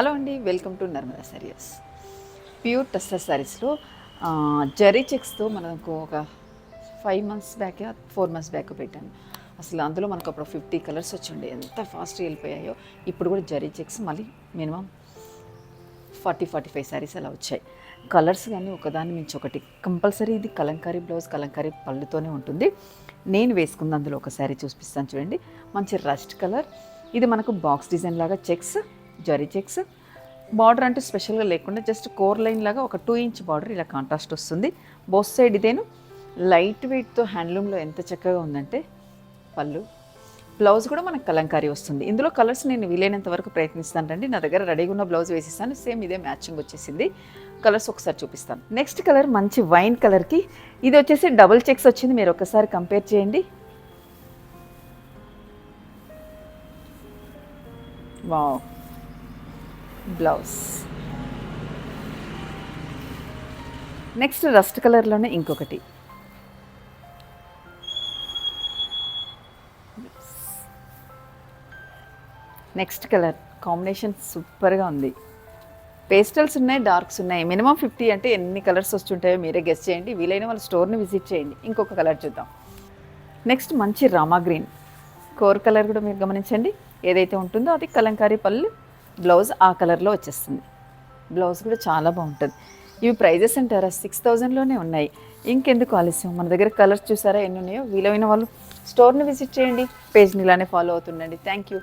Hello అండి, welcome to Narmada saris. Pure tussar శారీస్లో జరీ చెక్స్తో మనకు ఒక 5 months బ్యాక్ 4 months బ్యాక్ పెట్టాను. అసలు అందులో మనకు అప్పుడు 50 కలర్స్ వచ్చిండే, ఎంత ఫాస్ట్గా వెళ్ళిపోయాయో. ఇప్పుడు కూడా జరీ చెక్స్ మళ్ళీ మినిమం 40-45 శారీస్ అలా వచ్చాయి. కలర్స్ కానీ ఒకదాని మించి ఒకటి. కంపల్సరీ ఇది కలంకారీ బ్లౌజ్, కలంకారీ పళ్ళుతోనే ఉంటుంది. నేను వేసుకుంది అందులో ఒక శారీ చూపిస్తాను చూడండి. మంచి రస్ట్ కలర్. ఇది మనకు బాక్స్ డిజైన్ లాగా చెక్స్, జరీ చెక్స్. బార్డర్ అంటే స్పెషల్గా లేకుండా జస్ట్ కోర్ లైన్ లాగా ఒక 2 inch బార్డర్ ఇలా కాంట్రాస్ట్ వస్తుంది. బోత్ సైడ్ ఇదేను లైట్ వెయిట్తో హ్యాండ్లూమ్లో ఎంత చక్కగా ఉందంటే. పళ్ళు, బ్లౌజ్ కూడా మనకు కలంకారీ వస్తుంది. ఇందులో కలర్స్ నేను వీలైనంత వరకు ప్రయత్నిస్తానండి. నా దగ్గర రెడీగా ఉన్న బ్లౌజ్ వేసిస్తాను, సేమ్ ఇదే మ్యాచింగ్ వచ్చేసింది. కలర్స్ ఒకసారి చూపిస్తాను. నెక్స్ట్ కలర్ మంచి వైన్ కలర్కి ఇది వచ్చేసి డబుల్ చెక్స్ వచ్చింది. మీరు ఒకసారి కంపేర్ చేయండి. వావ్. బ్లౌజ్ నెక్స్ట్ రస్ట్ కలర్లోనే ఇంకొకటి. నెక్స్ట్ కలర్ కాంబినేషన్ సూపర్గా ఉంది. పేస్టల్స్ ఉన్నాయి, డార్క్స్ ఉన్నాయి. మినిమం 50 అంటే ఎన్ని కలర్స్ వస్తుంటాయో మీరే గెస్ చేయండి. వీలైన వాళ్ళ స్టోర్ని విజిట్ చేయండి. ఇంకొక కలర్ చూద్దాం. నెక్స్ట్ మంచి రామా గ్రీన్ కోర్ కలర్ కూడా మీరు గమనించండి. ఏదైతే ఉంటుందో అది కలంకారీ పళ్ళు, బ్లౌజ్ ఆ కలర్లో వచ్చేస్తుంది. బ్లౌజ్ కూడా చాలా బాగుంటుంది. ఇవి ప్రైజెస్ అంటారా 6000లోనే ఉన్నాయి. ఇంకెందుకు ఆలస్యం, మన దగ్గర కలర్స్ చూసారా ఎన్ని ఉన్నాయో. వీలైన వాళ్ళు స్టోర్ని విజిట్ చేయండి. పేజ్ని ఇలానే ఫాలో అవుతుండండి. Thank you.